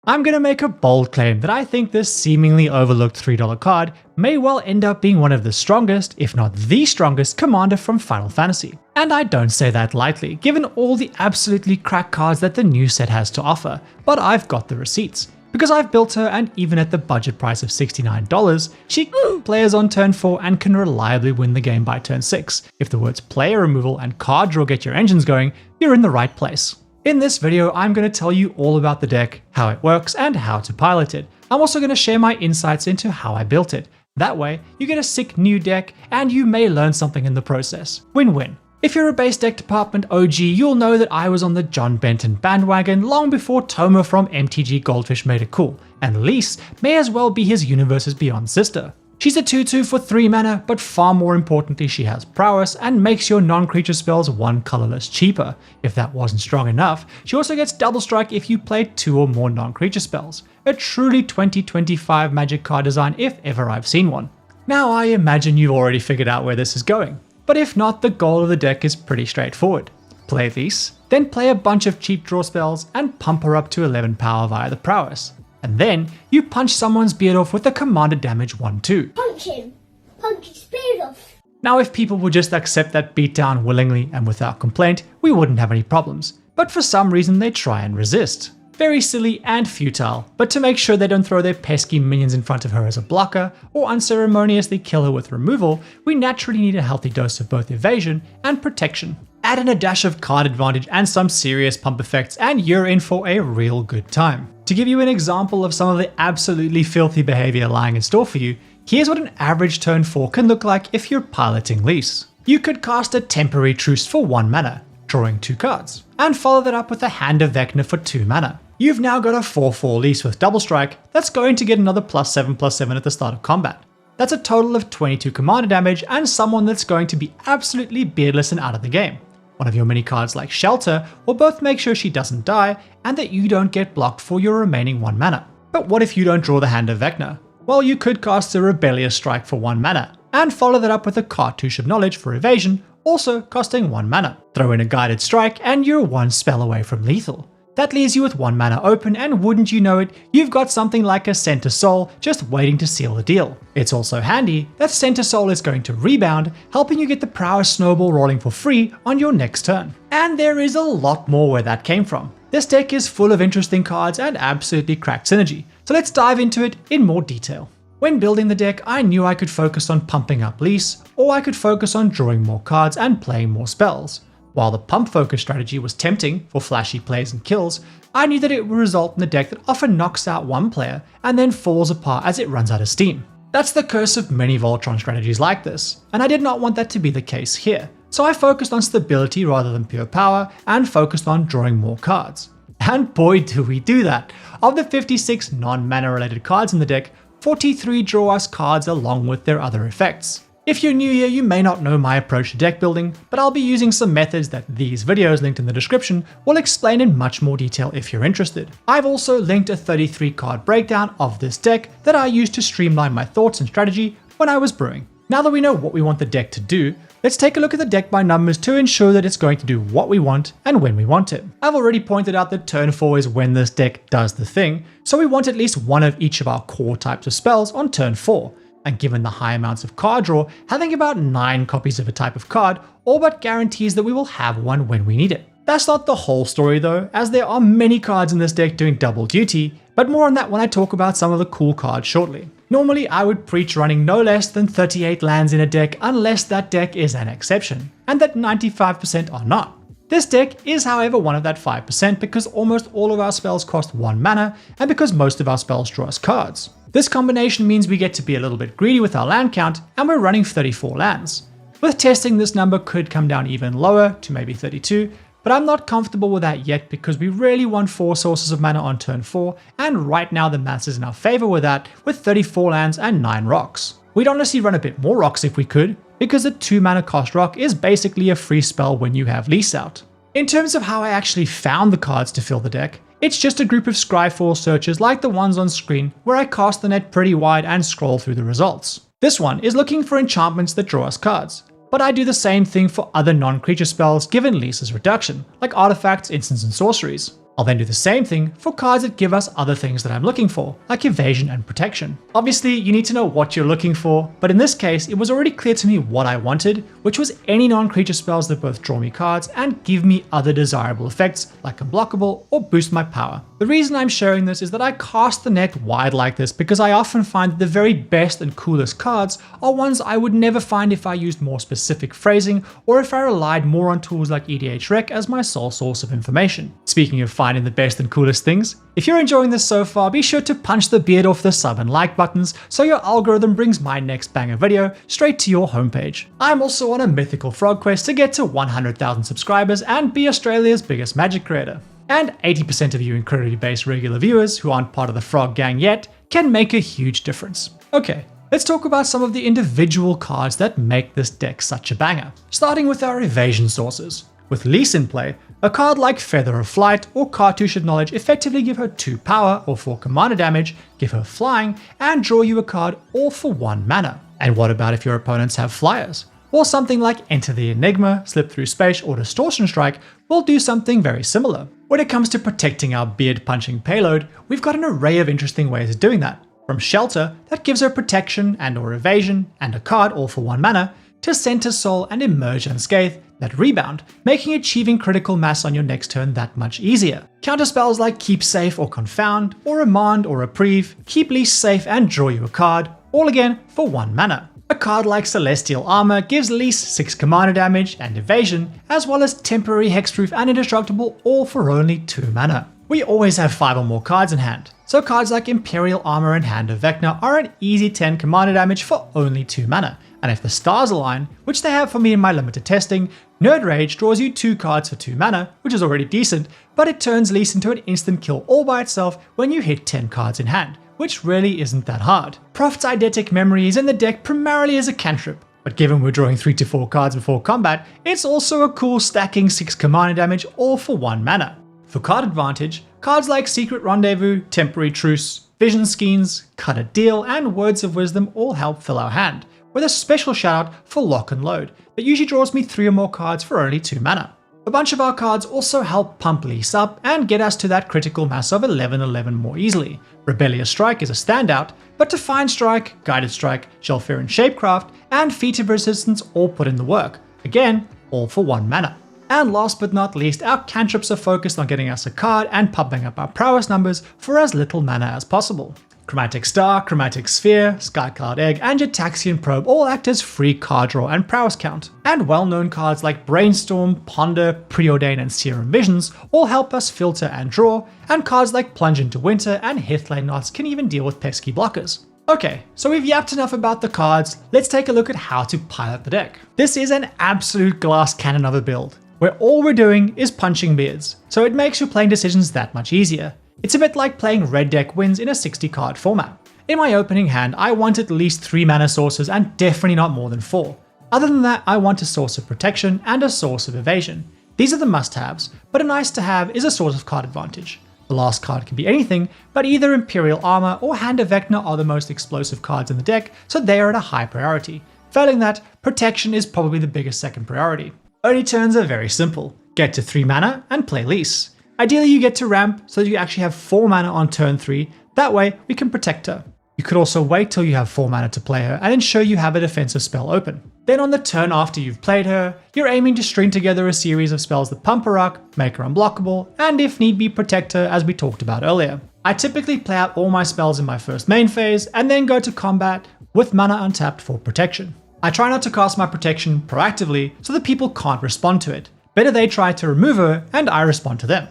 I'm gonna make a bold claim that I think this seemingly overlooked $3 card may well end up being one of the strongest, if not the strongest, commander from Final Fantasy. And I don't say that lightly, given all the absolutely crack cards that the new set has to offer, but I've got the receipts. Because I've built her, and even at the budget price of $69, she players on turn 4 and can reliably win the game by turn 6. If the words player removal and card draw get your engines going, you're in the right place. In this video, I'm going to tell you all about the deck, how it works, and how to pilot it. I'm also going to share my insights into how I built it. That way, you get a sick new deck, and you may learn something in the process. Win-win. If you're a base deck department OG, you'll know that I was on the John Benton bandwagon long before Toma from MTG Goldfish made it cool, and Lyse may as well be his Universes Beyond sister. She's a 2/2 for 3 mana, but far more importantly she has prowess and makes your non-creature spells 1 colorless cheaper. If that wasn't strong enough, she also gets double strike if you play 2 or more non-creature spells. A truly 2025 Magic card design if ever I've seen one. Now I imagine you've already figured out where this is going. But if not, the goal of the deck is pretty straightforward. Play Lyse, then play a bunch of cheap draw spells and pump her up to 11 power via the prowess. And then you punch someone's beard off with a commanded damage 1/2. Punch him! Punch his beard off! Now if people would just accept that beatdown willingly and without complaint, we wouldn't have any problems. But for some reason they try and resist. Very silly and futile, but to make sure they don't throw their pesky minions in front of her as a blocker, or unceremoniously kill her with removal, we naturally need a healthy dose of both evasion and protection. Add in a dash of card advantage and some serious pump effects and you're in for a real good time. To give you an example of some of the absolutely filthy behavior lying in store for you, here's what an average turn 4 can look like if you're piloting Lyse. You could cast a Temporary Truce for 1 mana, drawing 2 cards, and follow that up with a Hand of Vecna for 2 mana. You've now got a 4/4 Lyse with double strike that's going to get another +7/+7 at the start of combat. That's a total of 22 commander damage and someone that's going to be absolutely beardless and out of the game. One of your mini cards like Shelter will both make sure she doesn't die and that you don't get blocked for your remaining 1 mana. But what if you don't draw the Hand of Vecna? Well, you could cast a Rebellious Strike for 1 mana, and follow that up with a Cartouche of Knowledge for evasion, also costing 1 mana. Throw in a Guided Strike and you're 1 spell away from lethal. That leaves you with 1 mana open, and wouldn't you know it, you've got something like a Center Soul just waiting to seal the deal. It's also handy that Center Soul is going to rebound, helping you get the prowess snowball rolling for free on your next turn. And there is a lot more where that came from. This deck is full of interesting cards and absolutely cracked synergy, so let's dive into it in more detail. When building the deck, I knew I could focus on pumping up Lyse, or I could focus on drawing more cards and playing more spells. While the pump focus strategy was tempting for flashy plays and kills, I knew that it would result in a deck that often knocks out one player and then falls apart as it runs out of steam. That's the curse of many Voltron strategies like this, and I did not want that to be the case here. So I focused on stability rather than pure power and focused on drawing more cards. And boy do we do that! Of the 56 non-mana related cards in the deck, 43 draw us cards along with their other effects. If you're new here, you may not know my approach to deck building, but I'll be using some methods that these videos linked in the description will explain in much more detail if you're interested. I've also linked a 33 card breakdown of this deck that I used to streamline my thoughts and strategy when I was brewing. Now that we know what we want the deck to do, let's take a look at the deck by numbers to ensure that it's going to do what we want and when we want it. I've already pointed out that turn 4 is when this deck does the thing, so we want at least one of each of our core types of spells on turn 4. And given the high amounts of card draw, having about 9 copies of a type of card all but guarantees that we will have one when we need it. That's not the whole story though, as there are many cards in this deck doing double duty, but more on that when I talk about some of the cool cards shortly. Normally I would preach running no less than 38 lands in a deck unless that deck is an exception, and that 95% are not. This deck is however one of that 5% because almost all of our spells cost 1 mana, and because most of our spells draw us cards. This combination means we get to be a little bit greedy with our land count, and we're running 34 lands. With testing, this number could come down even lower to maybe 32, but I'm not comfortable with that yet because we really want 4 sources of mana on turn 4, and right now the maths is in our favor with that, with 34 lands and 9 rocks. We'd honestly run a bit more rocks if we could, because the 2 mana cost rock is basically a free spell when you have Lyse out. In terms of how I actually found the cards to fill the deck, it's just a group of Scryfall searches like the ones on screen where I cast the net pretty wide and scroll through the results. This one is looking for enchantments that draw us cards, but I do the same thing for other non-creature spells given Lyse's reduction, like artifacts, instants, and sorceries. I'll then do the same thing for cards that give us other things that I'm looking for, like evasion and protection. Obviously, you need to know what you're looking for, but in this case, it was already clear to me what I wanted, which was any non-creature spells that both draw me cards and give me other desirable effects, like unblockable or boost my power. The reason I'm sharing this is that I cast the net wide like this because I often find that the very best and coolest cards are ones I would never find if I used more specific phrasing or if I relied more on tools like EDHREC as my sole source of information. Speaking of finding the best and coolest things, if you're enjoying this so far, be sure to punch the beard off the sub and like buttons so your algorithm brings my next banger video straight to your homepage. I'm also on a mythical frog quest to get to 100,000 subscribers and be Australia's biggest Magic creator. And 80% of you incredibly based regular viewers who aren't part of the frog gang yet can make a huge difference. Okay, let's talk about some of the individual cards that make this deck such a banger, starting with our evasion sources. With Lyse in play, a card like Feather of Flight or Cartouche of Knowledge effectively give her 2 power or 4 commander damage, give her flying, and draw you a card all for 1 mana. And what about if your opponents have flyers? Or something like Enter the Enigma, Slip Through Space, or Distortion Strike will do something very similar. When it comes to protecting our beard-punching payload, we've got an array of interesting ways of doing that. From Shelter, that gives her protection and or evasion, and a card all for 1 mana, to Center Soul and Emerge Unscathed, that rebound, making achieving critical mass on your next turn that much easier. Counterspells like Keep Safe or Confound, or Remand or Reprieve, keep Lyse safe and draw you a card, all again for 1 mana. A card like Celestial Armor gives Lyse 6 commander damage and evasion, as well as temporary hexproof and indestructible, all for only 2 mana. We always have 5 or more cards in hand, so cards like Imperial Armor and Hand of Vecna are an easy 10 commander damage for only 2 mana. And if the stars align, which they have for me in my limited testing, Nerd Rage draws you 2 cards for 2 mana, which is already decent, but it turns Lyse into an instant kill all by itself when you hit 10 cards in hand, which really isn't that hard. Prophet's Eidetic Memory is in the deck primarily as a cantrip, but given we're drawing 3 to 4 cards before combat, it's also a cool stacking 6 commander damage all for 1 mana. For card advantage, cards like Secret Rendezvous, Temporary Truce, Vision Schemes, Cut a Deal, and Words of Wisdom all help fill our hand, with a special shout out for Lock and Load that usually draws me 3 or more cards for only 2 mana. A bunch of our cards also help pump Lyse up and get us to that critical mass of 11/11 more easily. Rebellious Strike is a standout, but Defiant Strike, Guided Strike, Shelfarin Shapecraft, and Feat of Resistance all put in the work, again, all for 1 mana. And last but not least, our cantrips are focused on getting us a card and pumping up our prowess numbers for as little mana as possible. Chromatic Star, Chromatic Sphere, Skycloud Egg, and Jataxian Probe all act as free card draw and prowess count. And well-known cards like Brainstorm, Ponder, Preordain, and Serum Visions all help us filter and draw, and cards like Plunge into Winter and Hithlane Knots can even deal with pesky blockers. Okay, so we've yapped enough about the cards, let's take a look at how to pilot the deck. This is an absolute glass cannon of a build, where all we're doing is punching beards, so it makes your playing decisions that much easier. It's a bit like playing red deck wins in a 60 card format. In my opening hand, I want at least 3 mana sources and definitely not more than 4. Other than that, I want a source of protection and a source of evasion. These are the must-haves, but a nice to have is a source of card advantage. The last card can be anything, but either Imperial Armor or Hand of Vecna are the most explosive cards in the deck, so they are at a high priority. Failing that, protection is probably the biggest second priority. Only turns are very simple. Get to 3 mana and play Lyse. Ideally you get to ramp so that you actually have 4 mana on turn 3, that way we can protect her. You could also wait till you have 4 mana to play her and ensure you have a defensive spell open. Then on the turn after you've played her, you're aiming to string together a series of spells that pump her up, make her unblockable, and if need be protect her as we talked about earlier. I typically play out all my spells in my first main phase and then go to combat with mana untapped for protection. I try not to cast my protection proactively so that people can't respond to it. Better they try to remove her and I respond to them.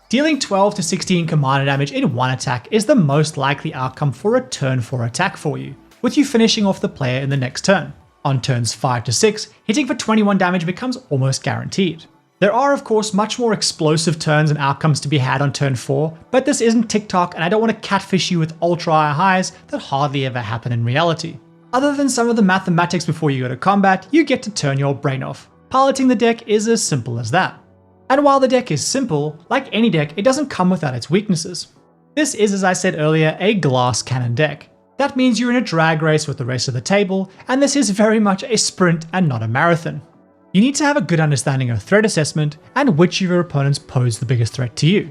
Dealing 12 to 16 commander damage in one attack is the most likely outcome for a turn 4 attack for you, with you finishing off the player in the next turn. On turns 5 to 6, hitting for 21 damage becomes almost guaranteed. There are of course much more explosive turns and outcomes to be had on turn 4, but this isn't TikTok and I don't want to catfish you with ultra high highs that hardly ever happen in reality. Other than some of the mathematics before you go to combat, you get to turn your brain off. Piloting the deck is as simple as that. And while the deck is simple, like any deck, it doesn't come without its weaknesses. This is, as I said earlier, a glass cannon deck. That means you're in a drag race with the rest of the table, and this is very much a sprint and not a marathon. You need to have a good understanding of threat assessment and which of your opponents pose the biggest threat to you.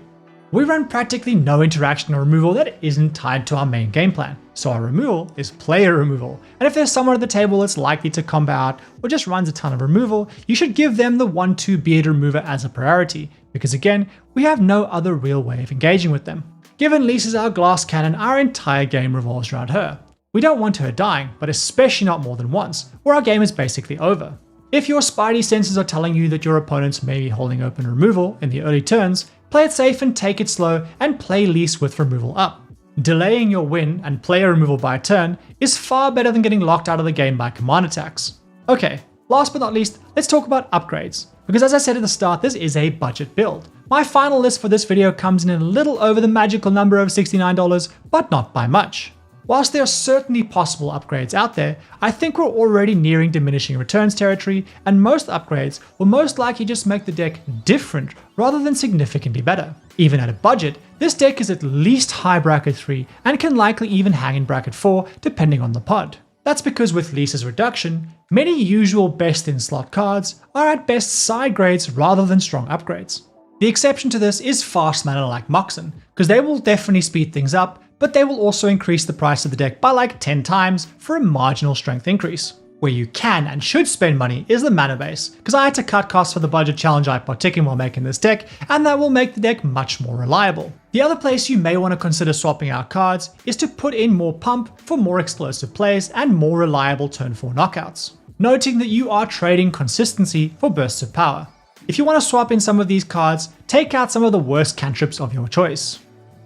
We run practically no interaction or removal that isn't tied to our main game plan, so our removal is player removal, and if there's someone at the table that's likely to combo out or just runs a ton of removal, you should give them the 1/2 beard remover as a priority, because again, we have no other real way of engaging with them. Given Lyse is our glass cannon, our entire game revolves around her. We don't want her dying, but especially not more than once, or our game is basically over. If your spidey senses are telling you that your opponents may be holding open removal in the early turns, play it safe and take it slow and play Lyse with removal up. Delaying your win and player removal by a turn is far better than getting locked out of the game by command attacks. Okay, last but not least, let's talk about upgrades. Because as I said at the start, this is a budget build. My final list for this video comes in a little over the magical number of $69, but not by much. Whilst there are certainly possible upgrades out there, I think we're already nearing diminishing returns territory, and most upgrades will most likely just make the deck different rather than significantly better. Even at a budget, this deck is at least high bracket 3 and can likely even hang in bracket 4 depending on the pod. That's because with Lyse's reduction, many usual best in slot cards are at best side grades rather than strong upgrades. The exception to this is fast mana like Moxen, because they will definitely speed things up, but they will also increase the price of the deck by like 10 times for a marginal strength increase. Where you can and should spend money is the mana base, because I had to cut costs for the budget challenge I partook in while making this deck, and that will make the deck much more reliable. The other place you may want to consider swapping out cards is to put in more pump for more explosive plays and more reliable turn 4 knockouts, noting that you are trading consistency for bursts of power. If you want to swap in some of these cards, take out some of the worst cantrips of your choice.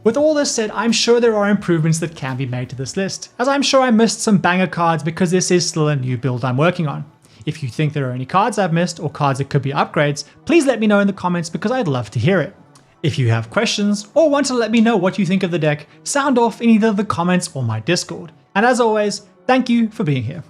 With all this said, I'm sure there are improvements that can be made to this list, as I'm sure I missed some banger cards because this is still a new build I'm working on. If you think there are any cards I've missed or cards that could be upgrades, please let me know in the comments because I'd love to hear it. If you have questions or want to let me know what you think of the deck, sound off in either the comments or my Discord. And as always, thank you for being here.